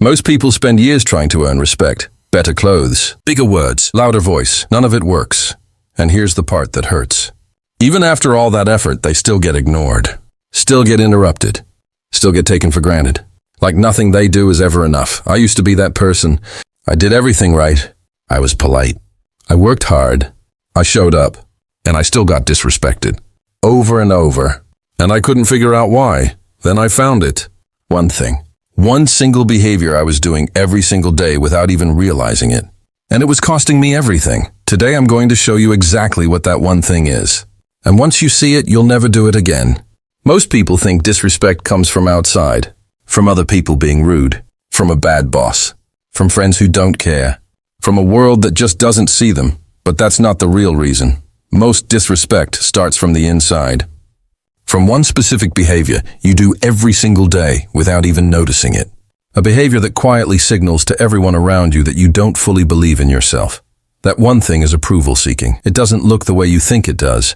Most people spend years trying to earn respect. Better clothes, bigger words, louder voice. None of it works. And here's the part that hurts. Even after all that effort, they still get ignored. Still get interrupted. Still get taken for granted. Like nothing they do is ever enough. I used to be that person. I did everything right. I was polite. I worked hard. I showed up. And I still got disrespected. Over and over. And I couldn't figure out why. Then I found it. One thing. One single behavior I was doing every single day without even realizing it. And it was costing me everything. Today I'm going to show you exactly what that one thing is. And once you see it, you'll never do it again. Most people think disrespect comes from outside. From other people being rude. From a bad boss. From friends who don't care. From a world that just doesn't see them. But that's not the real reason. Most disrespect starts from the inside. From one specific behavior you do every single day without even noticing it. A behavior that quietly signals to everyone around you that you don't fully believe in yourself. That one thing is approval seeking. It doesn't look the way you think it does.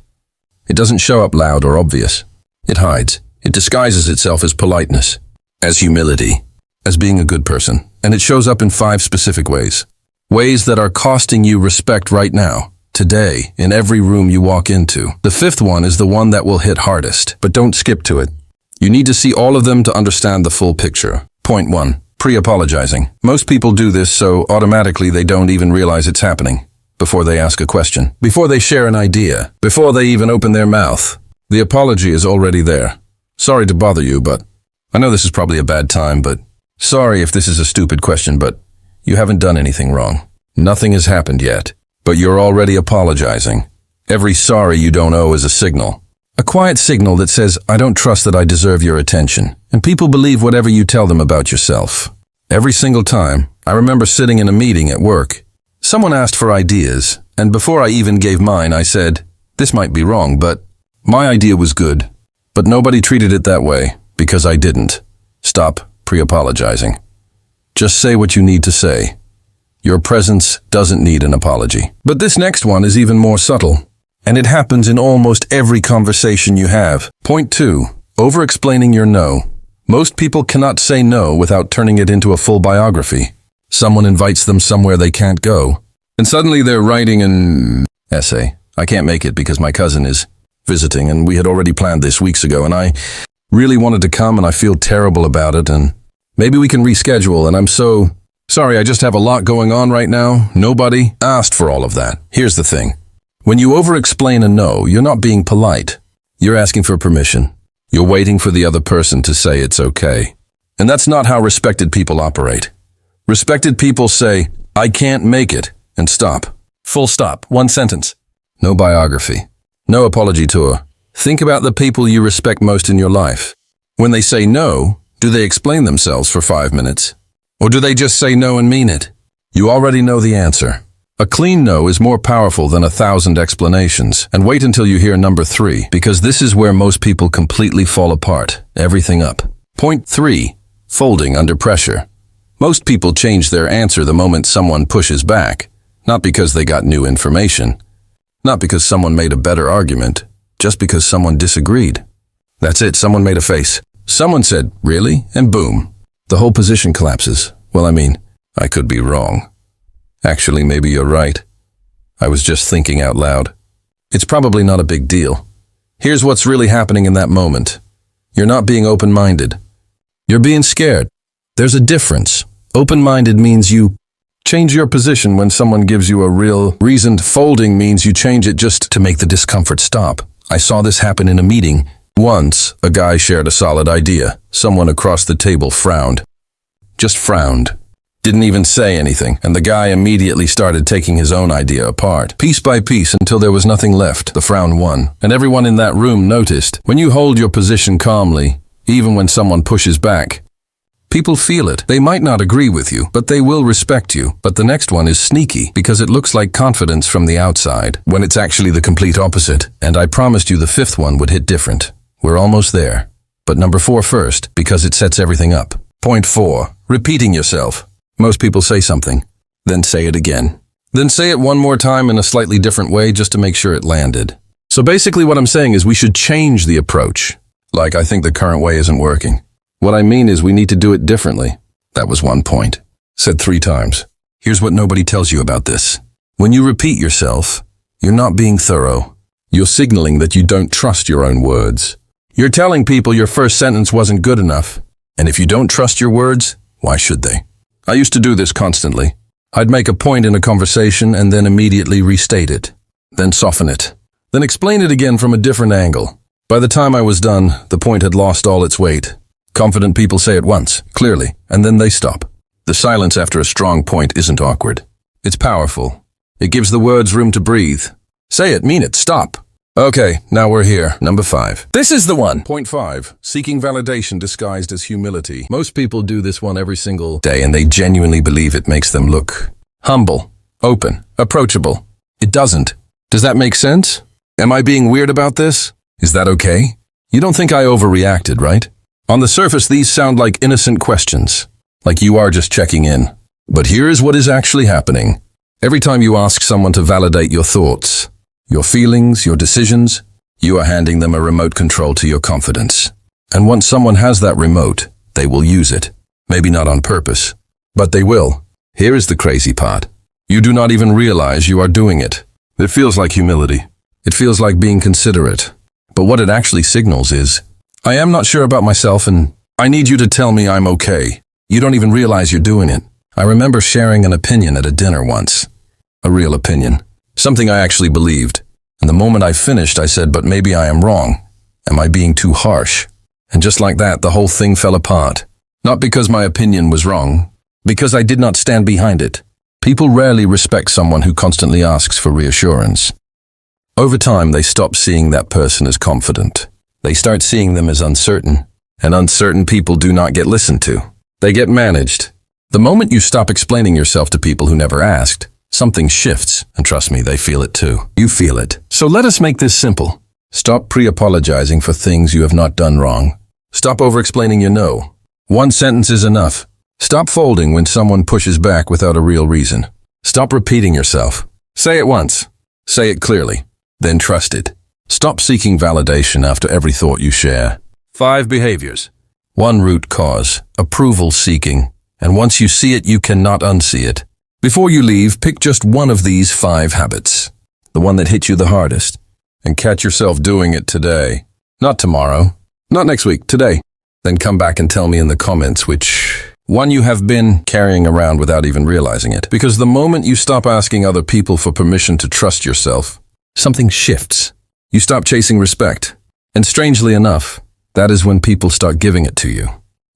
It doesn't show up loud or obvious. It hides. It disguises itself as politeness, as humility, as being a good person. And it shows up in 5 specific ways. Ways that are costing you respect right now, today, in every room you walk into. The 5th one is the one that will hit hardest, but don't skip to it. You need to see all of them to understand the full picture. Point 1. Pre-apologizing. Most people do this so automatically they don't even realize it's happening. Before they ask a question, before they share an idea, before they even open their mouth, the apology is already there. Sorry to bother you, but I know this is probably a bad time, but sorry if this is a stupid question, but you haven't done anything wrong. Nothing has happened yet, but you're already apologizing. Every sorry you don't owe is a signal. A quiet signal that says, I don't trust that I deserve your attention. And people believe whatever you tell them about yourself. Every single time, I remember sitting in a meeting at work. Someone asked for ideas, and before I even gave mine, I said, this might be wrong, but my idea was good. But nobody treated it that way, because I didn't. Stop pre-apologizing. Just say what you need to say. Your presence doesn't need an apology. But this next one is even more subtle, and it happens in almost every conversation you have. Point 2. Over-explaining your no. Most people cannot say no without turning it into a full biography. Someone invites them somewhere they can't go, and suddenly they're writing an essay. I can't make it because my cousin is visiting, and we had already planned this weeks ago, and I really wanted to come, and I feel terrible about it, and maybe we can reschedule, and I'm so sorry, I just have a lot going on right now. Nobody asked for all of that. Here's the thing. When you over-explain a no, you're not being polite. You're asking for permission. You're waiting for the other person to say it's okay. And that's not how respected people operate. Respected people say, I can't make it, and stop. Full stop. One sentence. No biography. No apology tour. Think about the people you respect most in your life. When they say no, do they explain themselves for 5 minutes? Or do they just say no and mean it? You already know the answer. A clean no is more powerful than 1,000 explanations. And wait until you hear number 3, because this is where most people completely fall apart. Everything up. Point 3. Folding under pressure. Most people change their answer the moment someone pushes back. Not because they got new information. Not because someone made a better argument. Just because someone disagreed. That's it, someone made a face. Someone said, really? And boom. The whole position collapses. Well, I mean, I could be wrong. Actually, maybe you're right. I was just thinking out loud. It's probably not a big deal. Here's what's really happening in that moment. You're not being open-minded. You're being scared. There's a difference. Open-minded means you change your position when someone gives you a real reason. Folding means you change it just to make the discomfort stop. I saw this happen in a meeting. Once, a guy shared a solid idea. Someone across the table frowned. Just frowned. Didn't even say anything, and the guy immediately started taking his own idea apart, piece by piece, until there was nothing left. The frown won, and everyone in that room noticed. When you hold your position calmly, even when someone pushes back, people feel it. They might not agree with you, but they will respect you. But the next one is sneaky, because it looks like confidence from the outside, when it's actually the complete opposite. And I promised you the 5th one would hit different. We're almost there. But number 4 first, because it sets everything up. Point 4. Repeating yourself. Most people say something, then say it again. Then say it one more time in a slightly different way just to make sure it landed. So basically what I'm saying is we should change the approach. Like, I think the current way isn't working. What I mean is we need to do it differently. That was 1 point. Said 3 times. Here's what nobody tells you about this. When you repeat yourself, you're not being thorough. You're signaling that you don't trust your own words. You're telling people your first sentence wasn't good enough. And if you don't trust your words, why should they? I used to do this constantly. I'd make a point in a conversation and then immediately restate it. Then soften it. Then explain it again from a different angle. By the time I was done, the point had lost all its weight. Confident people say it once, clearly, and then they stop. The silence after a strong point isn't awkward. It's powerful. It gives the words room to breathe. Say it, mean it, stop. Okay, now we're here. Number 5. This is the one. Point 5. Seeking validation disguised as humility. Most people do this one every single day and they genuinely believe it makes them look humble, open, approachable. It doesn't. Does that make sense? Am I being weird about this? Is that okay? You don't think I overreacted, right? On the surface, these sound like innocent questions, like you are just checking in. But here is what is actually happening. Every time you ask someone to validate your thoughts, your feelings, your decisions, you are handing them a remote control to your confidence. And once someone has that remote, they will use it. Maybe not on purpose, but they will. Here is the crazy part. You do not even realize you are doing it. It feels like humility. It feels like being considerate. But what it actually signals is, I am not sure about myself and I need you to tell me I'm okay. You don't even realize you're doing it. I remember sharing an opinion at a dinner once. A real opinion. Something I actually believed. And the moment I finished, I said, but maybe I am wrong. Am I being too harsh? And just like that, the whole thing fell apart. Not because my opinion was wrong, because I did not stand behind it. People rarely respect someone who constantly asks for reassurance. Over time, they stop seeing that person as confident. They start seeing them as uncertain. And uncertain people do not get listened to. They get managed. The moment you stop explaining yourself to people who never asked, something shifts, and trust me, they feel it too. You feel it. So let us make this simple. Stop pre-apologizing for things you have not done wrong. Stop over-explaining your no. 1 sentence is enough. Stop folding when someone pushes back without a real reason. Stop repeating yourself. Say it once. Say it clearly. Then trust it. Stop seeking validation after every thought you share. 5 behaviors. 1 root cause, approval seeking. And once you see it, you cannot unsee it. Before you leave, pick just one of these 5 habits, the one that hit you the hardest, and catch yourself doing it today. Not tomorrow, not next week, today. Then come back and tell me in the comments which one you have been carrying around without even realizing it. Because the moment you stop asking other people for permission to trust yourself, something shifts. You stop chasing respect. And strangely enough, that is when people start giving it to you.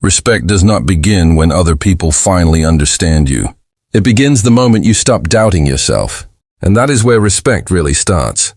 Respect does not begin when other people finally understand you. It begins the moment you stop doubting yourself. And that is where respect really starts.